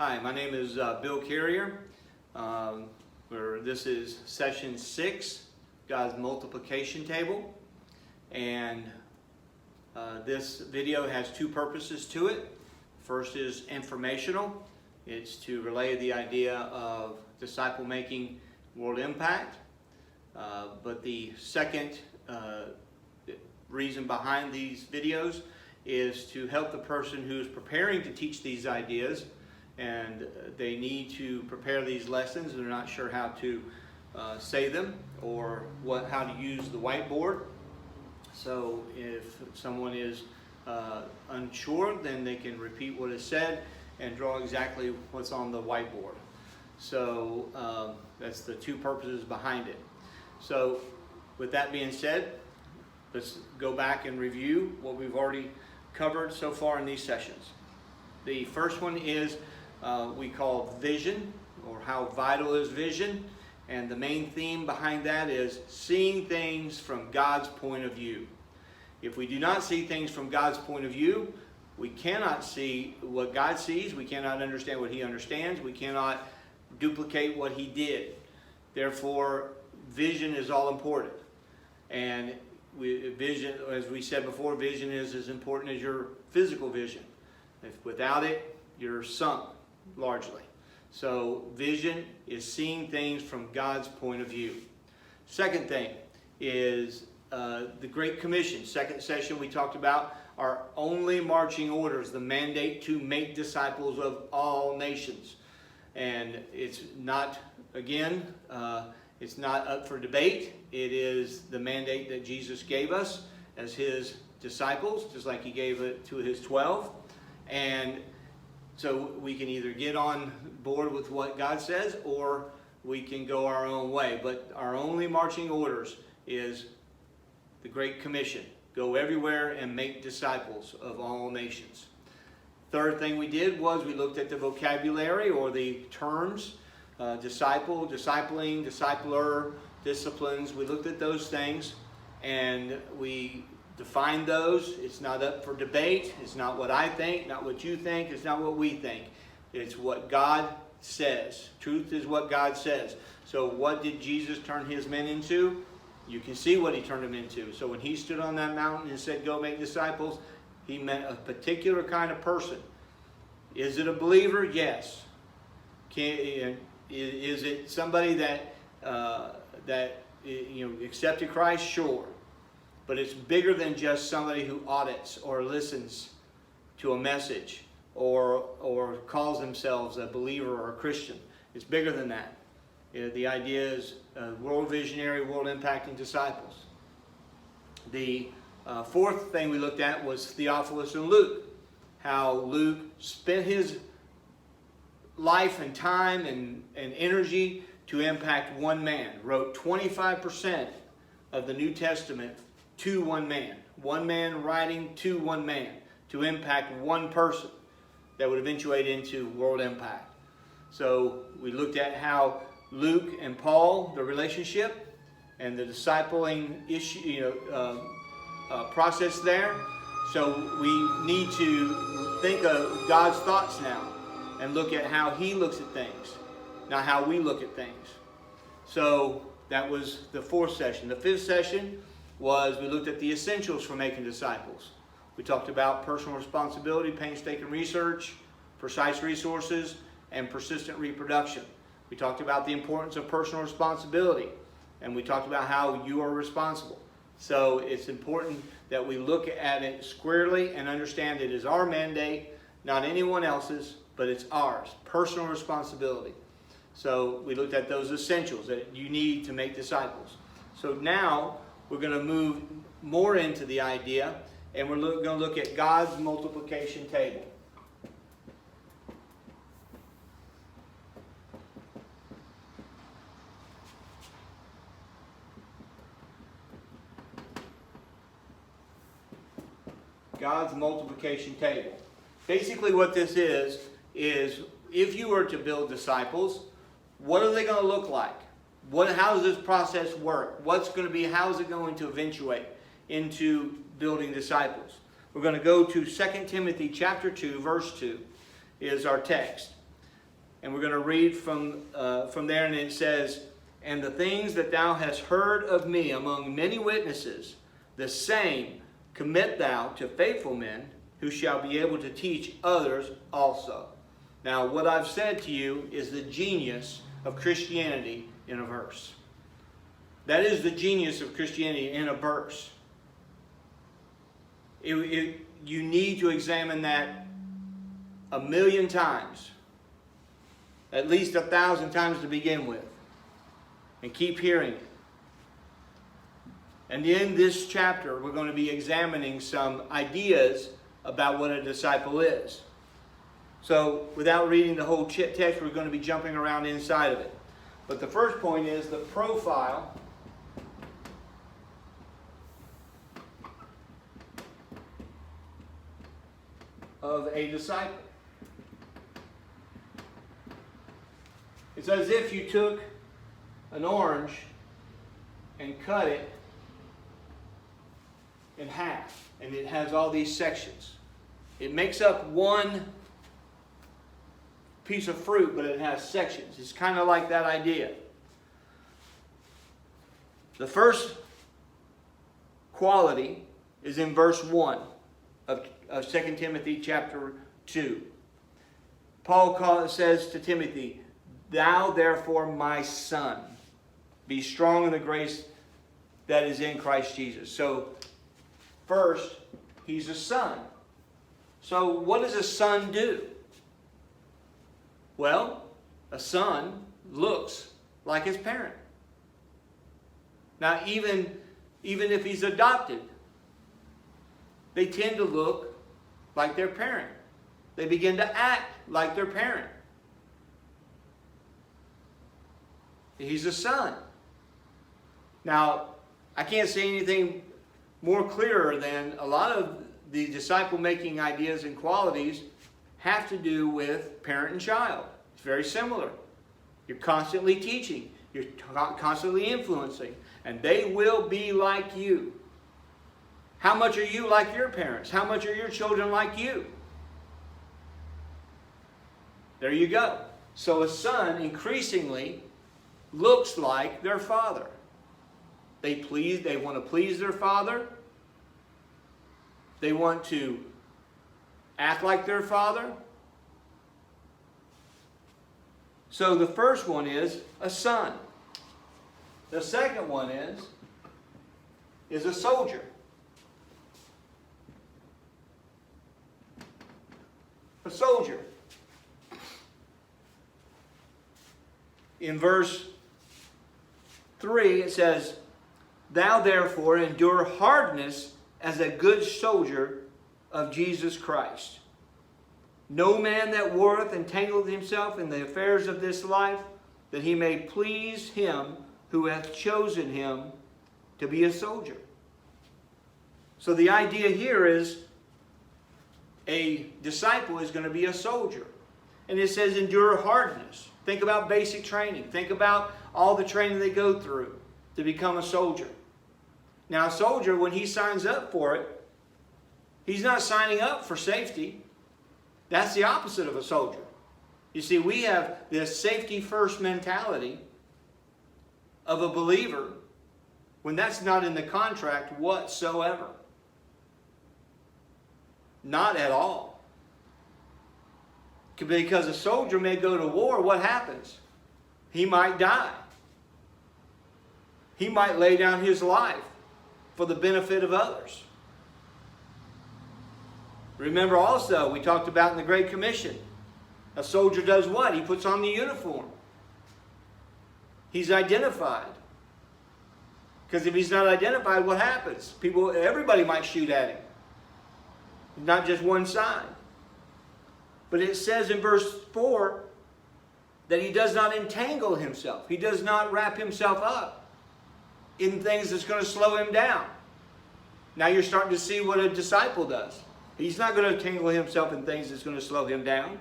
Hi, my name is Bill Carrier. This is session 6, God's multiplication table. And this video has two purposes to it. First is informational. It's to relay the idea of disciple making world impact. But the second reason behind these videos is to help the person who's preparing to teach these ideas, and they need to prepare these lessons and they're not sure how to say them or how to use the whiteboard. So if someone is unsure, then they can repeat what is said and draw exactly what's on the whiteboard. So that's the two purposes behind it. So with that being said, let's go back and review what we've already covered so far in these sessions. The first one is we call vision, or how vital is vision, and the main theme behind that is seeing things from God's point of view. If we do not see things from God's point of view, we cannot see what God sees, we cannot understand what He understands, we cannot duplicate what He did. Therefore, vision is all important. And vision, as we said before, vision is as important as your physical vision. If without it, you're sunk largely. So vision is seeing things from God's point of view. Second thing is the Great Commission. Second session we talked about our only marching orders, the mandate to make disciples of all nations. And it's not, again, it's not up for debate. It is the mandate that Jesus gave us as His disciples, just like He gave it to His 12. And so we can either get on board with what God says, or we can go our own way. But our only marching orders is the Great Commission. Go everywhere and make disciples of all nations. Third thing we did was we looked at the vocabulary, or the terms. Disciple, discipling, discipler, disciplines. We looked at those things and we defined those. It's not up for debate. It's not what I think, not what you think. It's not what we think. It's what God says. Truth is what God says. So what did Jesus turn His men into? You can see what He turned them into. So when He stood on that mountain and said, go make disciples, He meant a particular kind of person. Is it a believer? Yes. Is it somebody that accepted Christ? Sure. But it's bigger than just somebody who audits or listens to a message or calls themselves a believer or a Christian. It's bigger than that. The idea is world visionary, world impacting disciples. The fourth thing we looked at was Theophilus and Luke. How Luke spent his life and time and energy to impact one man. Wrote 25% of the New Testament to one man. One man writing to one man to impact one person that would eventuate into world impact. So we looked at how Luke and Paul, the relationship and the discipling issue, process there. So we need to think of God's thoughts now and look at how He looks at things, not how we look at things. So that was the fourth session. The fifth session was we looked at the essentials for making disciples. We talked about personal responsibility, painstaking research, precise resources, and persistent reproduction. We talked about the importance of personal responsibility, and we talked about how you are responsible. So it's important that we look at it squarely and understand it is our mandate, not anyone else's, but it's ours. Personal responsibility. So we looked at those essentials that you need to make disciples. So now we're going to move more into the idea, and we're going to look at God's multiplication table. God's multiplication table. Basically what this is if you were to build disciples, what are they going to look like? How does this process work? How is it going to eventuate into building disciples? We're going to go to 2 Timothy chapter 2, verse 2 is our text. And we're going to read from there, and it says, "And the things that thou hast heard of me among many witnesses, the same commit thou to faithful men, who shall be able to teach others also." Now, what I've said to you is the genius of Christianity in a verse. That is the genius of Christianity in a verse. You need to examine that 1,000,000 times. At least 1,000 times to begin with. And keep hearing it. And in this chapter, we're going to be examining some ideas about what a disciple is. So, without reading the whole text, we're going to be jumping around inside of it. But the first point is the profile of a disciple. It's as if you took an orange and cut it in half, and it has all these sections. It makes up one piece of fruit, but it has sections. It's kind of like that idea. The first quality is in verse 1 of 2 Timothy chapter 2. Paul says to Timothy, "Thou therefore, my son, be strong in the grace that is in Christ Jesus." So, first, he's a son. So, what does a son do? Well, a son looks like his parent. Now, even if he's adopted, they tend to look like their parent. They begin to act like their parent. He's a son. Now, I can't say anything more clearer than a lot of the disciple-making ideas and qualities have to do with parent and child. It's very similar. You're constantly teaching. You're constantly influencing. And they will be like you. How much are you like your parents? How much are your children like you? There you go. So a son increasingly looks like their father. They want to please their father. They want to act like their father. So the first one is a son. The second one is a soldier. A soldier. In verse 3 it says, "Thou therefore endure hardness as a good soldier of Jesus Christ. No man that warreth entangleth himself in the affairs of this life, that he may please him who hath chosen him to be a soldier." So the idea here is a disciple is going to be a soldier. And it says endure hardness. Think about basic training. Think about all the training they go through to become a soldier. Now a soldier, when he signs up for it, he's not signing up for safety. That's the opposite of a soldier. You see, we have this safety first mentality of a believer when that's not in the contract whatsoever. Not at all. Because a soldier may go to war, what happens? He might die. He might lay down his life for the benefit of others. Remember also, we talked about in the Great Commission, a soldier does what? He puts on the uniform. He's identified. Because if he's not identified, what happens? Everybody might shoot at him. Not just one side. But it says in verse 4 that he does not entangle himself. He does not wrap himself up in things that's going to slow him down. Now you're starting to see what a disciple does. He's not going to entangle himself in things that's going to slow him down.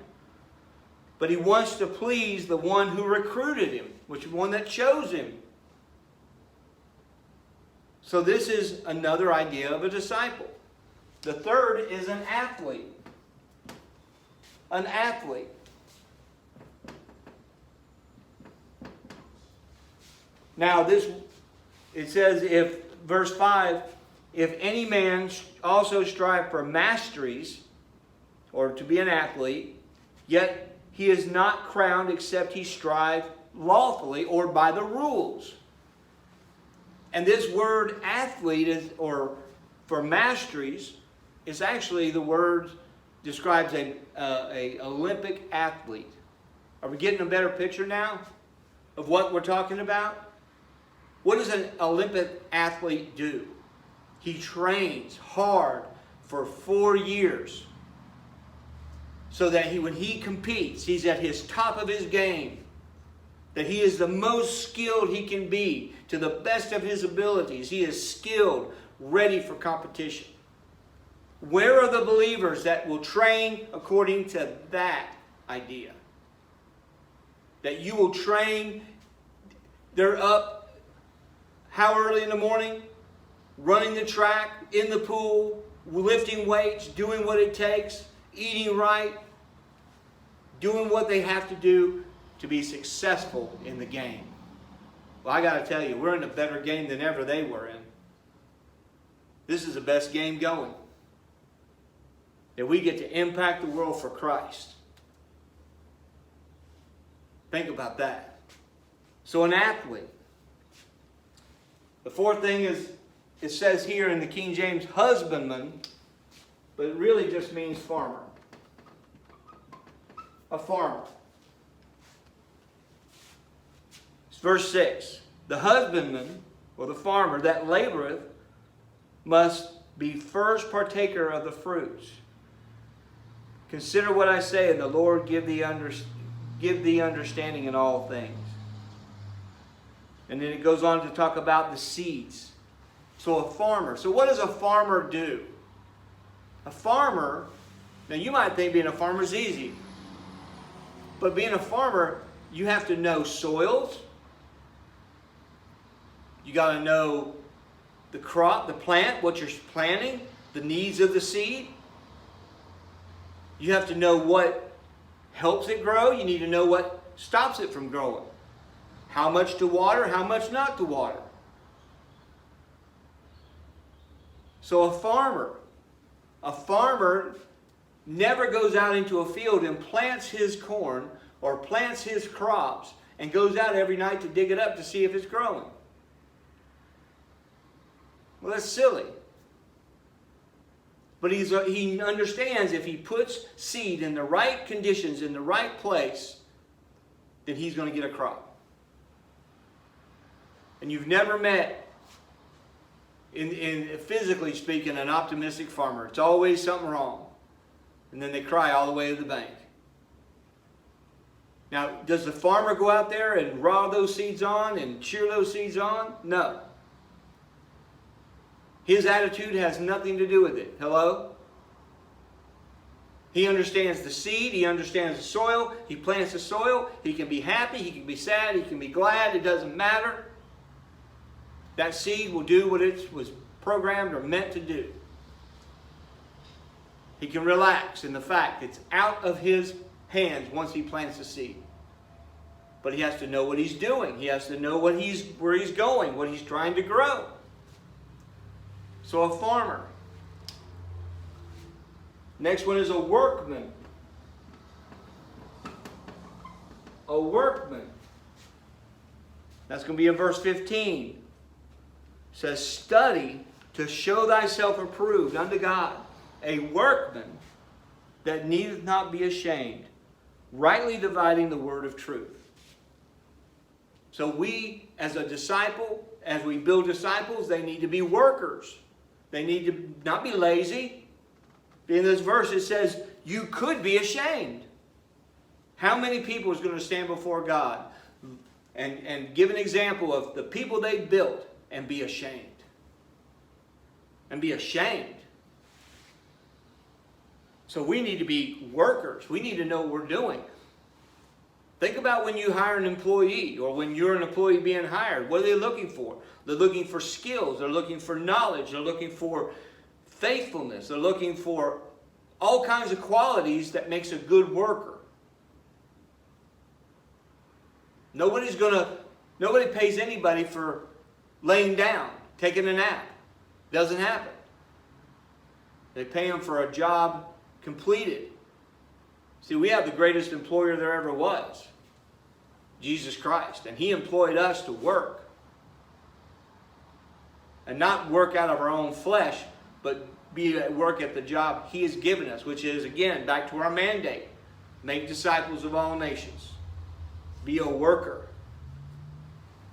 But he wants to please the one who recruited him, which is one that chose him. So this is another idea of a disciple. The third is an athlete. An athlete. Now it says, if, verse 5, if any man also strive for masteries, or to be an athlete, yet he is not crowned except he strive lawfully or by the rules. And this word athlete or for masteries is actually the word describes a Olympic athlete. Are we getting a better picture now of what we're talking about? What does an Olympic athlete do? He trains hard for 4 years so that when he competes, he's at his top of his game, that he is the most skilled he can be to the best of his abilities. He is skilled, ready for competition. Where are the believers that will train according to that idea? That you will train, they're up how early in the morning? Running the track, in the pool, lifting weights, doing what it takes, eating right, doing what they have to do to be successful in the game. Well, I got to tell you, we're in a better game than ever they were in. This is the best game going. That we get to impact the world for Christ. Think about that. So an athlete. The fourth thing is, it says here in the King James, husbandman, but it really just means farmer. A farmer. It's verse 6. The husbandman, or the farmer, that laboreth, must be first partaker of the fruits. Consider what I say, and the Lord give thee understanding in all things. And then it goes on to talk about the seeds. So a farmer. So what does a farmer do? A farmer, now you might think being a farmer is easy. But being a farmer, you have to know soils. You got to know the crop, the plant, what you're planting, the needs of the seed. You have to know what helps it grow. You need to know what stops it from growing. How much to water, how much not to water. So a farmer never goes out into a field and plants his corn or plants his crops and goes out every night to dig it up to see if it's growing. Well, that's silly. But he understands if he puts seed in the right conditions, in the right place, then he's going to get a crop. And you've never met, in physically speaking, an optimistic farmer. It's always something wrong. And then they cry all the way to the bank. Now, does the farmer go out there and raw those seeds on and cheer those seeds on? No. His attitude has nothing to do with it. Hello? He understands the seed. He understands the soil. He plants the soil. He can be happy. He can be sad. He can be glad. It doesn't matter. That seed will do what it was programmed or meant to do. He can relax in the fact it's out of his hands once he plants the seed. But he has to know what he's doing. He has to know where he's going, what he's trying to grow. So a farmer. Next one is a workman. A workman. That's going to be in verse 15. It says, study to show thyself approved unto God, a workman that needeth not be ashamed, rightly dividing the word of truth. So we, as a disciple, as we build disciples, they need to be workers. They need to not be lazy. In this verse it says, you could be ashamed. How many people is going to stand before God and give an example of the people they built and be ashamed? And be ashamed. So we need to be workers. We need to know what we're doing. Think about when you hire an employee or when you're an employee being hired. What are they looking for? They're looking for skills. They're looking for knowledge. They're looking for faithfulness. They're looking for all kinds of qualities that makes a good worker. Nobody's going to Nobody pays anybody for laying down, taking a nap. Doesn't happen. They pay them for a job completed. See, we have the greatest employer there ever was, Jesus Christ. And He employed us to work. And not work out of our own flesh, but be at work at the job He has given us, which is, again, back to our mandate. Make disciples of all nations. Be a worker.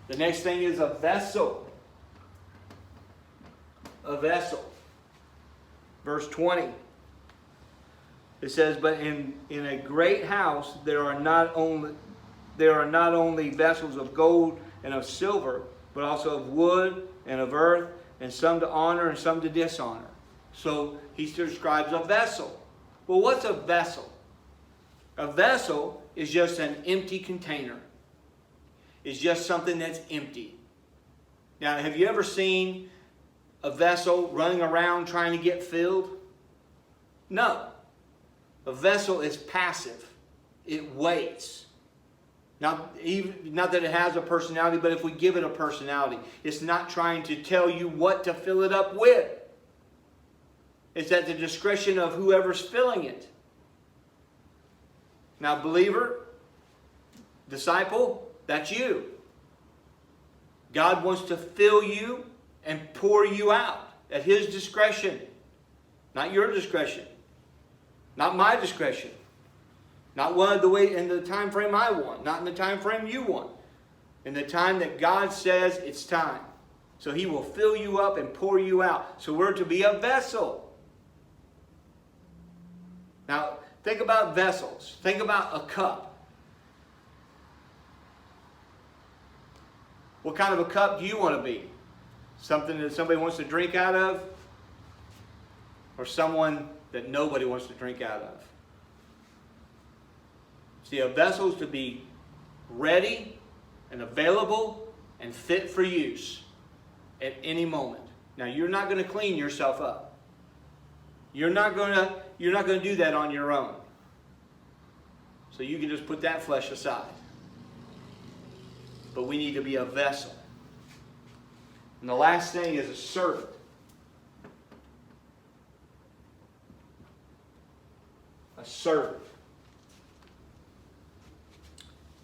The next thing is a vessel. A vessel. Verse 20. It says, but in a great house there are not only vessels of gold and of silver, but also of wood and of earth, and some to honor and some to dishonor. So he describes a vessel. Well, what's a vessel? A vessel is just an empty container. It's just something that's empty. Now, have you ever seen a vessel running around trying to get filled? No. A vessel is passive. It waits. Not that it has a personality, but if we give it a personality, it's not trying to tell you what to fill it up with. It's at the discretion of whoever's filling it. Now, believer, disciple, that's you. God wants to fill you and pour you out at His discretion. Not your discretion. Not my discretion. Not one of the way in the time frame I want. Not in the time frame you want. In the time that God says it's time. So He will fill you up and pour you out. So we're to be a vessel. Now, think about vessels. Think about a cup. What kind of a cup do you want to be? Something that somebody wants to drink out of? Or someone that nobody wants to drink out of? See, a vessel is to be ready and available and fit for use at any moment. Now, you're not going to clean yourself up. You're not going to do that on your own. So you can just put that flesh aside. But we need to be a vessel. And the last thing is a servant. A servant.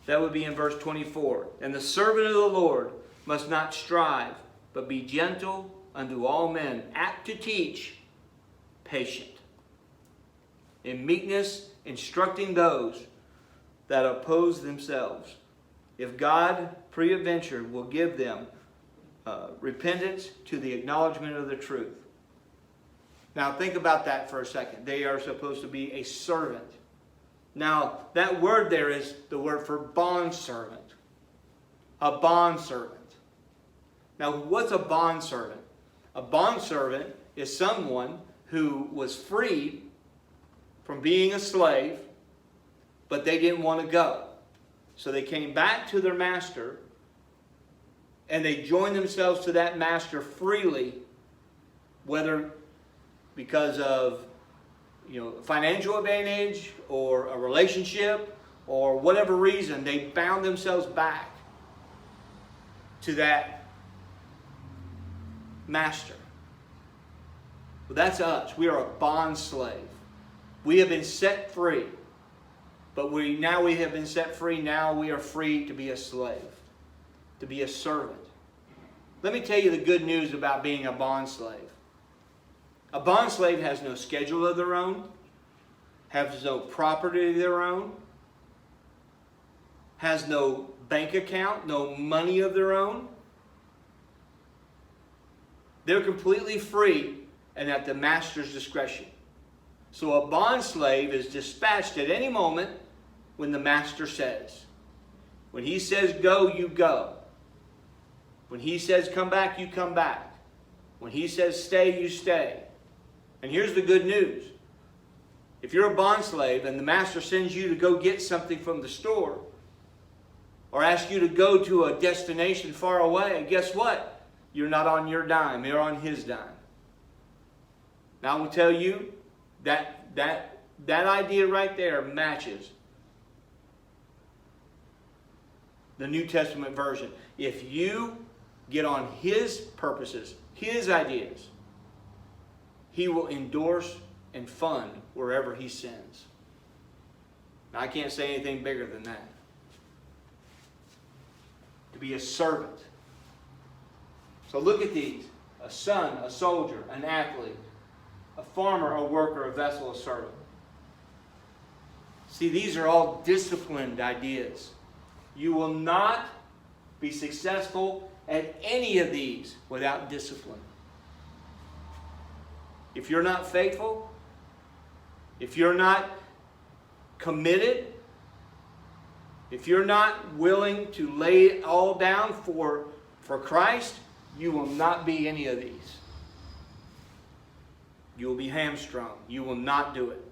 That would be in verse 24. And the servant of the Lord must not strive, but be gentle unto all men, apt to teach, patient, in meekness instructing those that oppose themselves. If God peradventure will give them repentance to the acknowledgement of the truth. Now think about that for a second. They are supposed to be a servant. Now that word there is the word for bondservant. A bondservant. Now what's a bondservant? A bondservant is someone who was freed from being a slave, but they didn't want to go. So they came back to their master and they joined themselves to that master freely, whether because of financial advantage or a relationship or whatever reason, they bound themselves back to that master. Well, that's us. We are a bond slave. We have been set free. But now we have been set free. Now we are free to be a slave, to be a servant. Let me tell you the good news about being a bond slave. A bond slave has no schedule of their own, has no property of their own, has no bank account, no money of their own. They're completely free and at the master's discretion. So a bond slave is dispatched at any moment when the master says. When he says go, you go. When he says come back, you come back. When he says stay, you stay. And here's the good news. If you're a bond slave and the master sends you to go get something from the store or asks you to go to a destination far away, guess what? You're not on your dime. You're on his dime. Now I will tell you that idea right there matches the New Testament version. If you get on His purposes, His ideas, He will endorse and fund wherever He sends. Now, I can't say anything bigger than that. To be a servant. So look at these. A son, a soldier, an athlete, a farmer, a worker, a vessel, a servant. See, these are all disciplined ideas. You will not be successful at any of these without discipline. If you're not faithful, if you're not committed, if you're not willing to lay it all down for Christ, you will not be any of these. You will be hamstrung. You will not do it.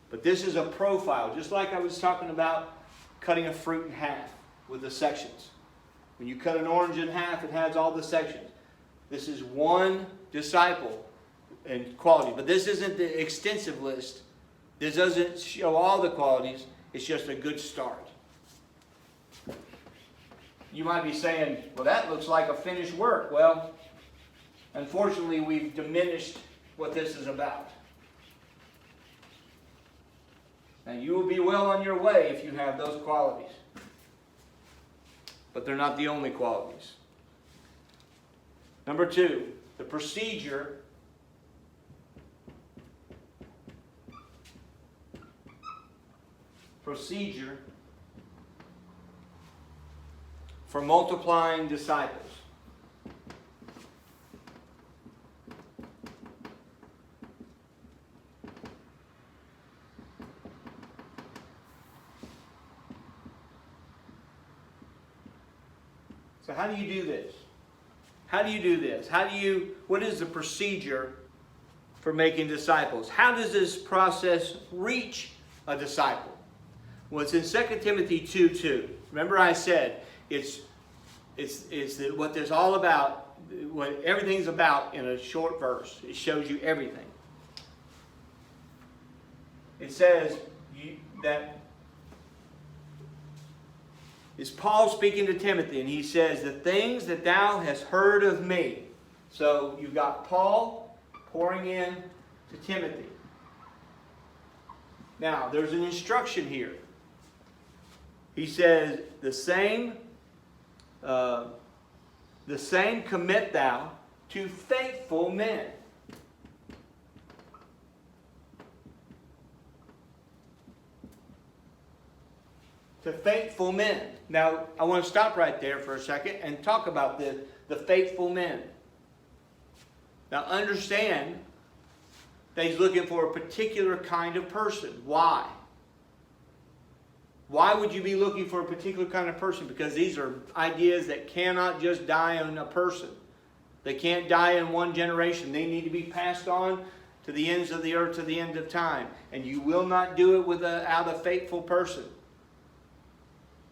But this is a profile, just like I was talking about cutting a fruit in half with the sections. When you cut an orange in half, it has all the sections. This is one disciple and quality. But this isn't the extensive list. This doesn't show all the qualities. It's just a good start. You might be saying, well, that looks like a finished work. Well, unfortunately, we've diminished what this is about. And you will be well on your way if you have those qualities. But they're not the only qualities. Number 2, the procedure for multiplying disciples. So how do you do this? How do you do this? What is the procedure for making disciples? How does this process reach a disciple? Well, it's in 2 Timothy 2:2. Remember I said, it's what there's all about, what everything's about in a short verse. It shows you everything. It says that it's Paul speaking to Timothy, and he says, the things that thou hast heard of me. So you've got Paul pouring in to Timothy. Now, there's an instruction here. He says, the same commit thou to faithful men. To faithful men. Now, I want to stop right there for a second and talk about the faithful men. Now, understand that he's looking for a particular kind of person. Why? Why would you be looking for a particular kind of person? Because these are ideas that cannot just die on a person. They can't die in one generation. They need to be passed on to the ends of the earth, to the end of time. And you will not do it without a faithful person.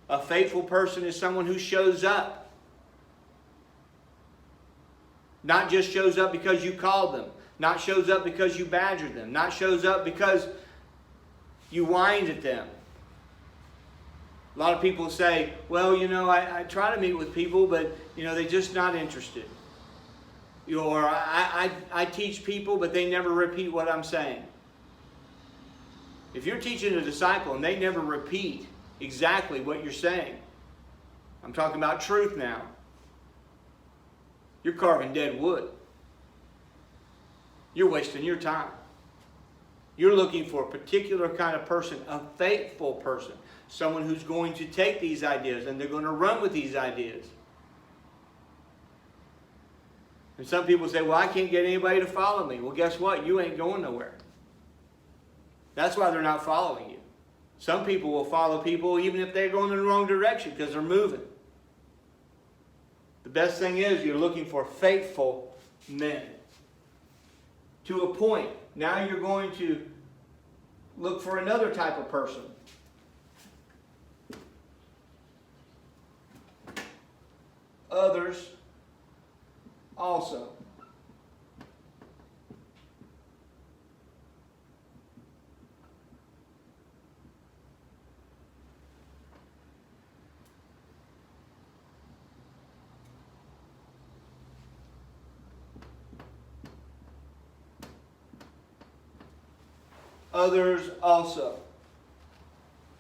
A faithful person is someone who shows up. Not just shows up because you called them. Not shows up because you badgered them. Not shows up because you whined at them. A lot of people say, well, I try to meet with people, but, they're just not interested. Or I teach people, but they never repeat what I'm saying. If you're teaching a disciple and they never repeat exactly what you're saying, I'm talking about truth now, you're carving dead wood. You're wasting your time. You're looking for a particular kind of person, a faithful person. Someone who's going to take these ideas and they're going to run with these ideas. And some people say, well, I can't get anybody to follow me. Well, guess what? You ain't going nowhere. That's why they're not following you. Some people will follow people even if they're going in the wrong direction because they're moving. The best thing is you're looking for faithful men. To a point. Now you're going to look for another type of person. Others also. others also.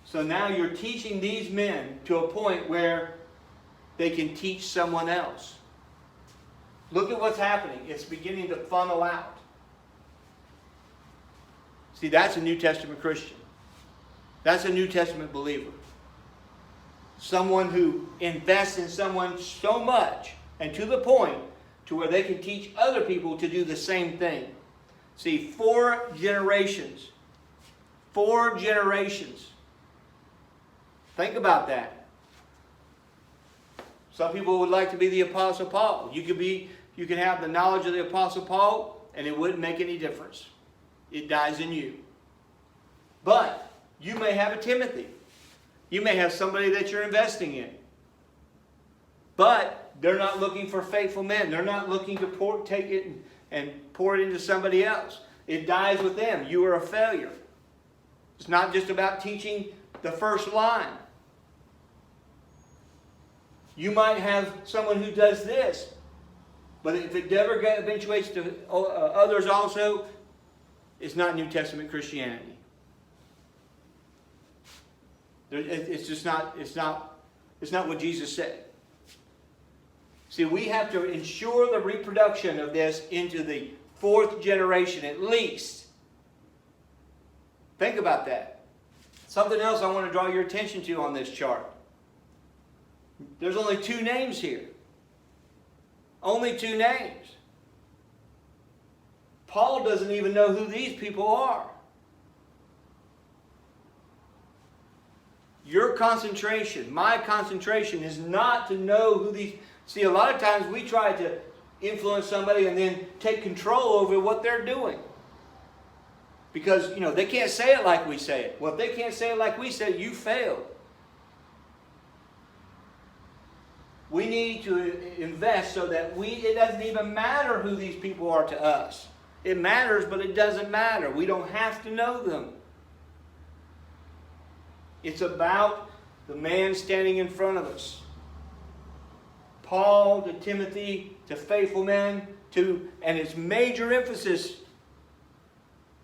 So now you're teaching these men to a point where they can teach someone else. Look at what's happening. It's beginning to funnel out. See, that's a New Testament Christian. That's a New Testament believer. Someone who invests in someone so much and to the point to where they can teach other people to do the same thing. See, 4 generations. 4 generations. Think about that. Some people would like to be the Apostle Paul. You could have the knowledge of the Apostle Paul, and it wouldn't make any difference. It dies in you. But you may have a Timothy. You may have somebody that you're investing in. But they're not looking for faithful men. They're not looking to take it and pour it into somebody else. It dies with them. You are a failure. It's not just about teaching the first line. You might have someone who does this, but if it never eventuates to others also, it's not New Testament Christianity. It's just not. It's not what Jesus said. See, we have to ensure the reproduction of this into the 4th generation at least. Think about that. Something else I want to draw your attention to on this chart. There's only 2 names here. Only 2 names. Paul doesn't even know who these people are. Your concentration, my concentration, is not to know who these... See, a lot of times we try to influence somebody and then take control over what they're doing. Because, they can't say it like we say it. Well, if they can't say it like we say it, you failed. We need to invest so that it doesn't even matter who these people are to us. It matters, but it doesn't matter. We don't have to know them. It's about the man standing in front of us. Paul to Timothy, to faithful men, and it's major emphasis.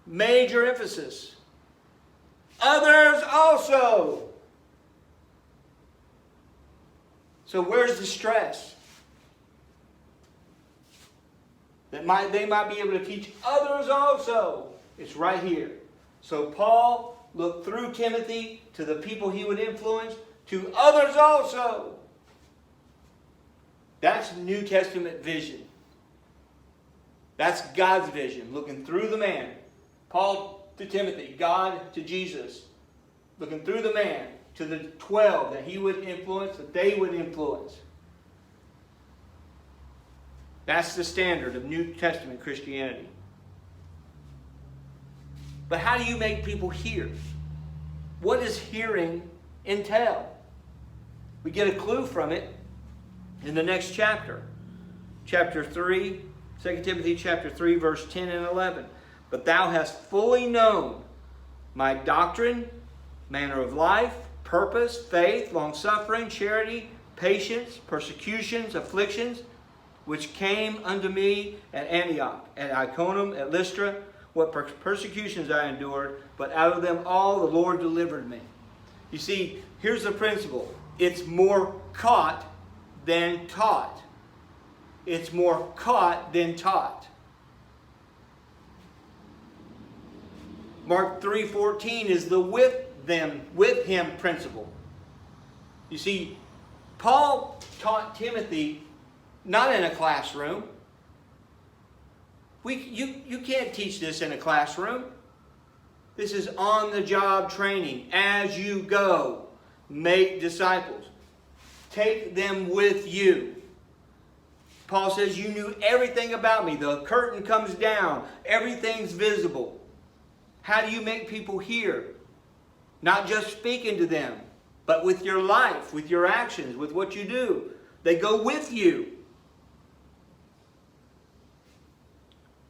Major emphasis. Others also. So where's the stress? That they might be able to teach others also. It's right here. So Paul looked through Timothy to the people he would influence, to others also. That's New Testament vision. That's God's vision, looking through the man. Paul to Timothy, God to Jesus. Looking through the man to the 12 that he would influence, that they would influence. That's the standard of New Testament Christianity. But how do you make people hear? What does hearing entail? We get a clue from it in the next chapter. Chapter 3, 2 Timothy chapter 3, verse 10 and 11. But thou hast fully known my doctrine, manner of life, purpose, faith, long-suffering, charity, patience, persecutions, afflictions, which came unto me at Antioch, at Iconium, at Lystra, what persecutions I endured, but out of them all the Lord delivered me. You see, here's the principle. It's more caught than taught. It's more caught than taught. Mark 3:14 is the with him principle. You see, Paul taught Timothy not in a classroom. You can't teach this in a classroom. This is on-the-job training. As you go, make disciples. Take them with you. Paul says, you knew everything about me. The curtain comes down. Everything's visible. How do you make people hear? Not just speaking to them, but with your life, with your actions, with what you do. They go with you.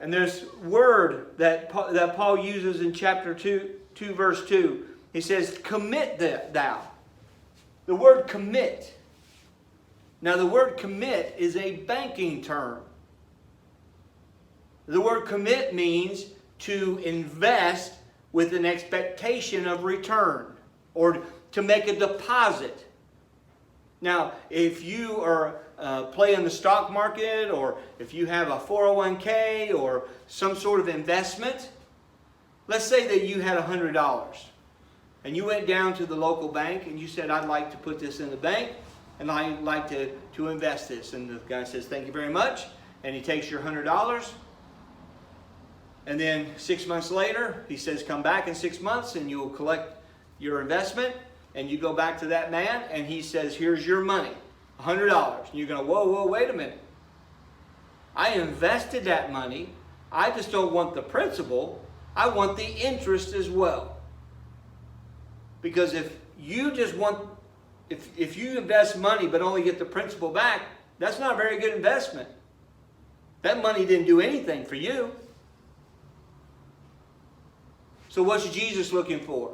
And there's word that Paul uses in chapter 2 verse 2. He says, commit thou. The word commit. Now the word commit is a banking term. The word commit means to invest with an expectation of return or to make a deposit. Now, if you are playing the stock market, or if you have a 401k or some sort of investment, let's say that you had $100 and you went down to the local bank and you said, I'd like to put this in the bank and I'd like to invest this. And the guy says, thank you very much. And he takes your $100. And then 6 months later, he says, come back in 6 months and you'll collect your investment. And you go back to that man and he says, here's your money, $100. And you're going, whoa, wait a minute. I invested that money. I just don't want the principal. I want the interest as well. Because if you invest money but only get the principal back, that's not a very good investment. That money didn't do anything for you. So what's Jesus looking for?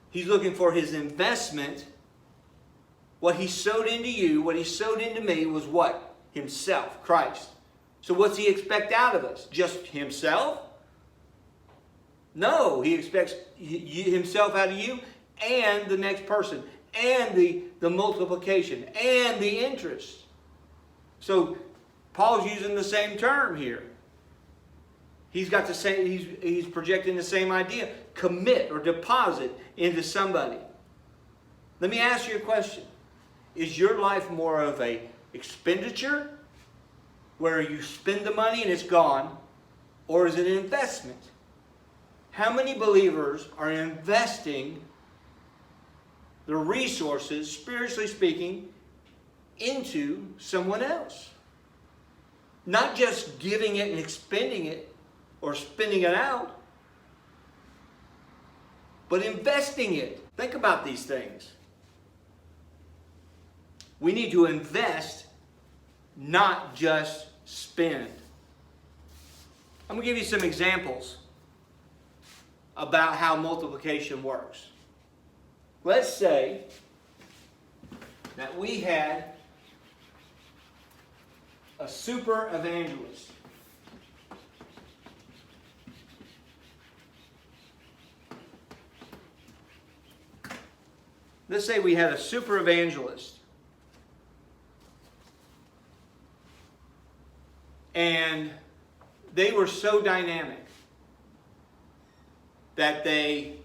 He's looking for his investment. What he sowed into you, what he sowed into me was what? Himself, Christ. So what's he expect out of us? Just himself? No, he expects himself out of you and the next person and the multiplication and the interest. So Paul's using the same term here. He's got the same, he's projecting the same idea. Commit or deposit into somebody. Let me ask you a question. Is your life more of a expenditure where you spend the money and it's gone, or is it an investment? How many believers are investing their resources, spiritually speaking, into someone else? Not just giving it and expending it or spending it out, but investing it. Think about these things. We need to invest, not just spend. I'm going to give you some examples about how multiplication works. Let's say that we had a super evangelist. Let's say we had a super evangelist. And they were so dynamic that they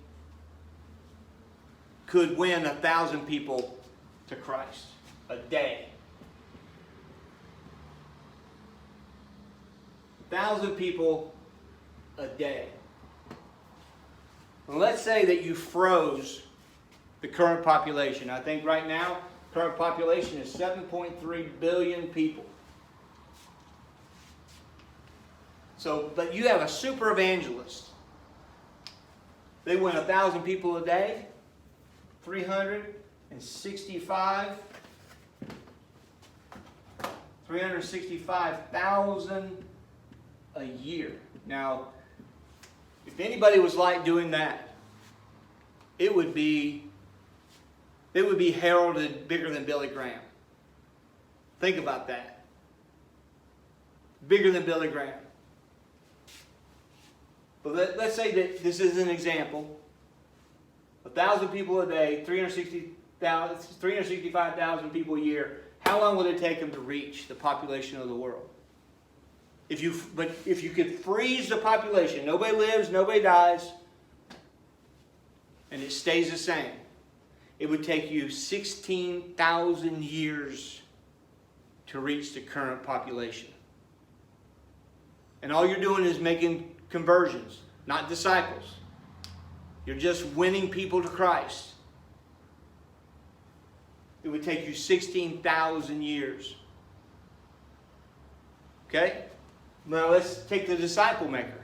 could win 1,000 people to Christ a day. 1,000 people a day. And let's say that you froze the current population. I think right now, current population is 7.3 billion people. So, but you have a super evangelist. They win 1,000 people a day, 365,000 a year. Now, if anybody was like doing that, it would be heralded bigger than Billy Graham. Think about that. Bigger than Billy Graham. But let's say that this is an example. 1,000 people a day, 365,000 people a year. How long would it take them to reach the population of the world? If you could freeze the population, nobody lives, nobody dies, and it stays the same, it would take you 16,000 years to reach the current population. And all you're doing is making conversions, not disciples. You're just winning people to Christ. It would take you 16,000 years. Okay? Now let's take the disciple maker.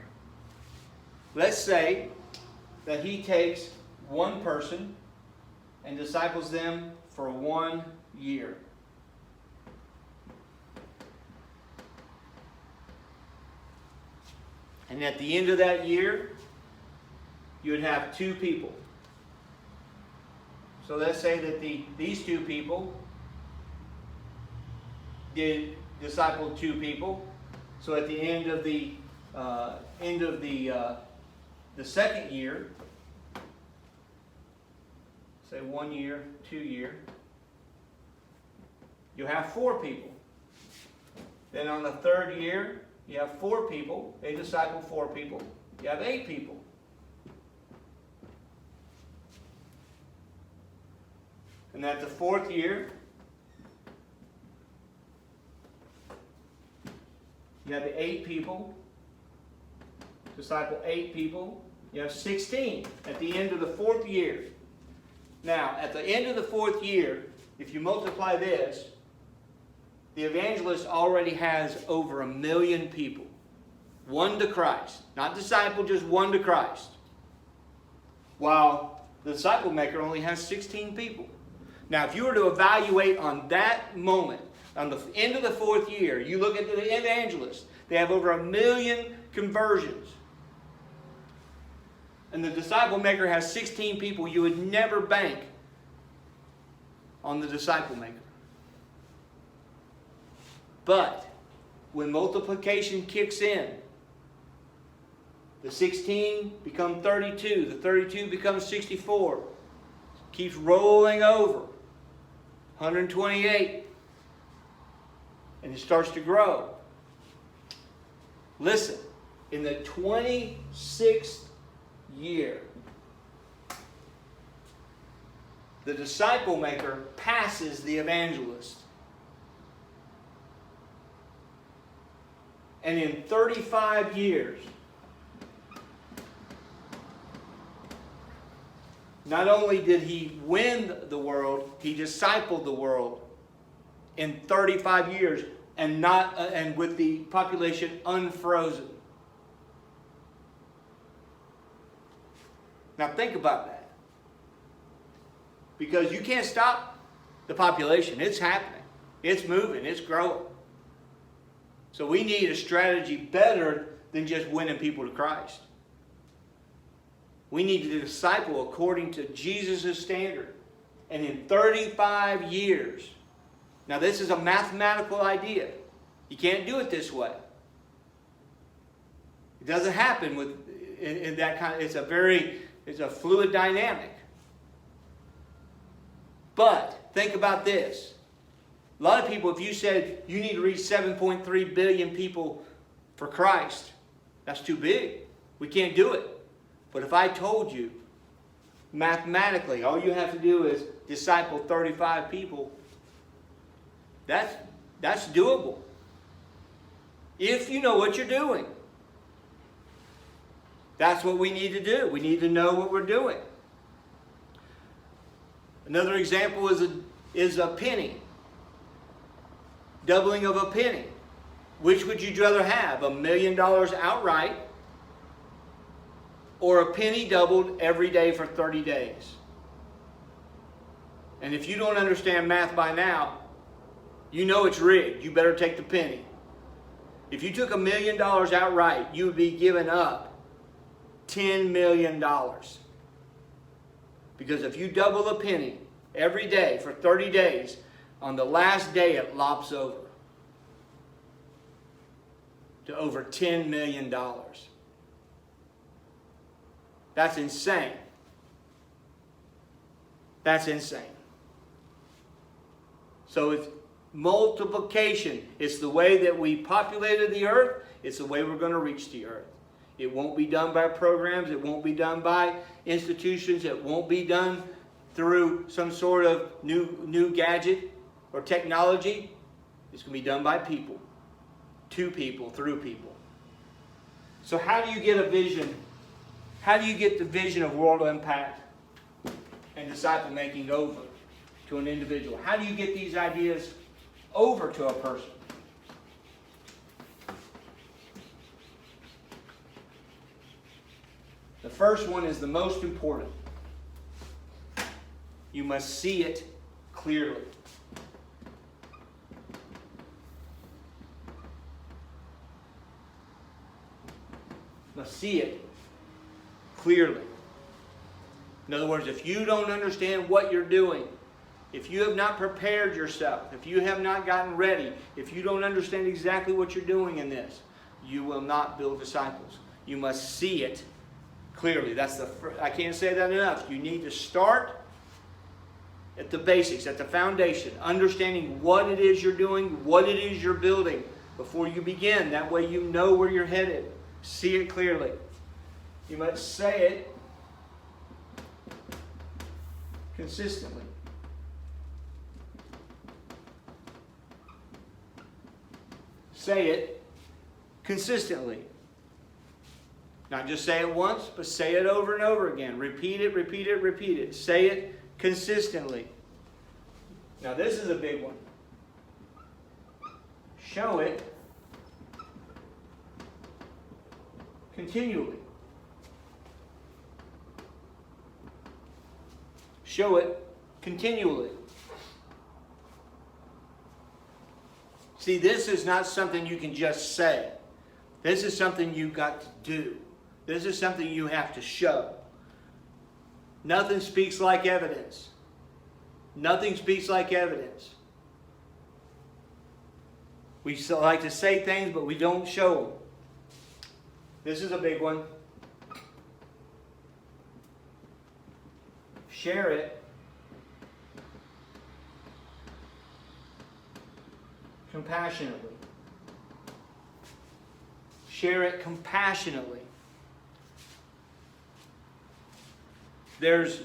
Let's say that he takes one person and disciples them for 1 year. And at the end of that year, you would have 2 people. So let's say that these 2 people did disciple 2 people. So at the end of the the second year, say 1 year, 2 year, you have 4 people. Then on the third year, you have 4 people. They disciple 4 people. You have 8 people. And at the 4th year, you have the 8 people. Disciple 8 people. You have 16 at the end of the 4th year. Now, at the end of the 4th year, if you multiply this, the evangelist already has over 1 million people. One to Christ. Not disciple, just one to Christ. While the disciple maker only has 16 people. Now, if you were to evaluate on that moment, on the end of the 4th year, you look at the evangelist, they have over 1 million conversions. And the disciple maker has 16 people. You would never bank on the disciple maker. But when multiplication kicks in, the 16 become 32, the 32 becomes 64, keeps rolling over, 128, and it starts to grow. Listen, in the 26th year, the disciple maker passes the evangelist. And in 35 years, not only did he win the world, he discipled the world in 35 years and with the population unfrozen. Now think about that. Because you can't stop the population. It's happening. It's moving. It's growing. So we need a strategy better than just winning people to Christ. We need to disciple according to Jesus' standard. And in 35 years, now this is a mathematical idea. You can't do it this way. It doesn't happen in that kind of, it's a fluid dynamic. But think about this. A lot of people, if you said you need to reach 7.3 billion people for Christ, that's too big. We can't do it. But if I told you, mathematically, all you have to do is disciple 35 people, that's doable. If you know what you're doing. That's what we need to do. We need to know what we're doing. Another example is a penny. Doubling of a penny. Which would you rather have? $1 million outright or a penny doubled every day for 30 days? And if you don't understand math by now, you know it's rigged. You better take the penny. If you took $1 million outright, you would be giving up $10 million. Because if you double a penny every day for 30 days, on the last day it lops over to over $10 million. That's insane. That's insane. So it's multiplication. It's the way that we populated the earth. It's the way we're going to reach the earth. It won't be done by programs. It won't be done by institutions. It won't be done through some sort of new gadget or technology. It's going to be done by people, to people, through people. So how do you get a vision? How do you get the vision of world impact and disciple making over to an individual? How do you get these ideas over to a person? The first one is the most important. You must see it clearly. Must see it clearly. In other words, if you don't understand what you're doing, if you have not prepared yourself, if you have not gotten ready, if you don't understand exactly what you're doing in this, you will not build disciples. You must see it clearly. That's I can't say that enough. You need to start at the basics, at the foundation, understanding what it is you're doing, what it is you're building before you begin. That way you know where you're headed. See it clearly. You must say it consistently. Say it consistently. Not just say it once, but say it over and over again. Repeat it, repeat it, repeat it. Say it consistently. Now this is a big one. Show it continually. Show it continually. See, this is not something you can just say. This is something you've got to do. This is something you have to show. Nothing speaks like evidence. Nothing speaks like evidence. We like to say things, but we don't show them. This is a big one. Share it compassionately. Share it compassionately. There's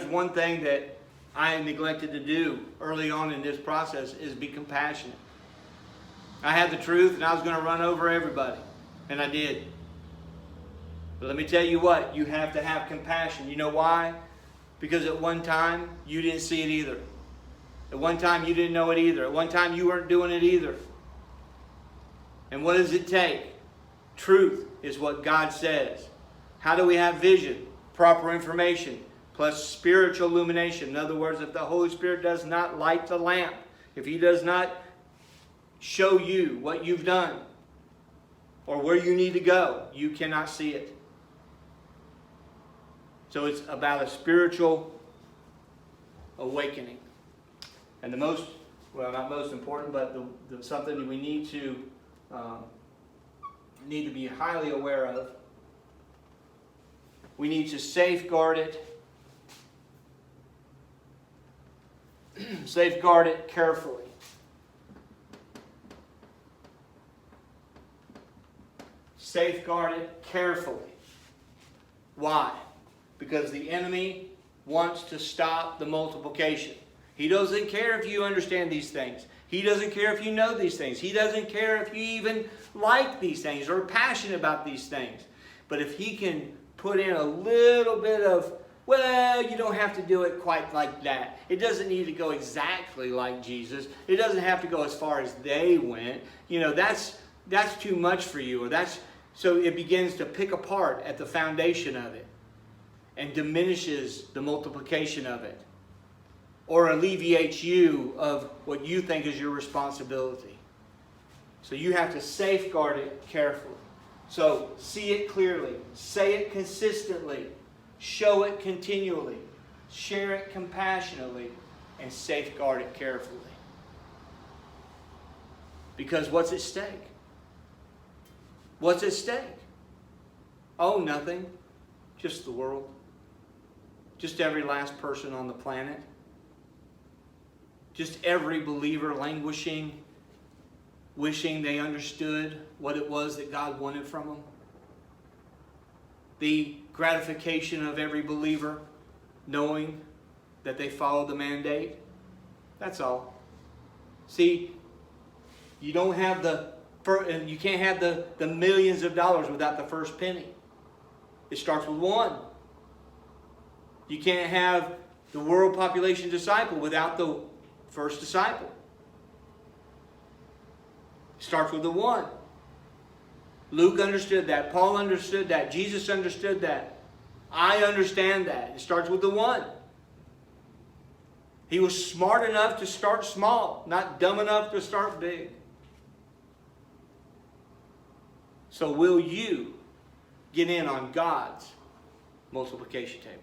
one thing that I neglected to do early on in this process is be compassionate. I had the truth and I was going to run over everybody. And I did. But let me tell you what, you have to have compassion. You know why? Because at one time, you didn't see it either. At one time, you didn't know it either. At one time, you weren't doing it either. And what does it take? Truth is what God says. How do we have vision? Proper information plus spiritual illumination. In other words, if the Holy Spirit does not light the lamp, if He does not show you what you've done or where you need to go, you cannot see it. So it's about a spiritual awakening. And the most, well, not most important, but something we need to be highly aware of. We need to safeguard it. Safeguard it carefully. Safeguard it carefully. Why? Because the enemy wants to stop the multiplication. He doesn't care if you understand these things. He doesn't care if you know these things. He doesn't care if you even like these things or are passionate about these things. But if he can put in a little bit of, well, you don't have to do it quite like that. It doesn't need to go exactly like Jesus. It doesn't have to go as far as they went. You know, that's too much for you. So it begins to pick apart at the foundation of it and diminishes the multiplication of it, or alleviates you of what you think is your responsibility. So you have to safeguard it carefully. So see it clearly, say it consistently, show it continually, share it compassionately, and safeguard it carefully. Because what's at stake? What's at stake? Oh, nothing. Just the world. Just every last person on the planet. Just every believer languishing, wishing they understood what it was that God wanted from them. The gratification of every believer knowing that they followed the mandate. That's all. See, you don't have you can't have the millions of dollars without the first penny. It starts with one. You can't have the world population disciple without the first disciple. It starts with the one. Luke understood that. Paul understood that. Jesus understood that. I understand that. It starts with the one. He was smart enough to start small, not dumb enough to start big. So will you get in on God's multiplication table?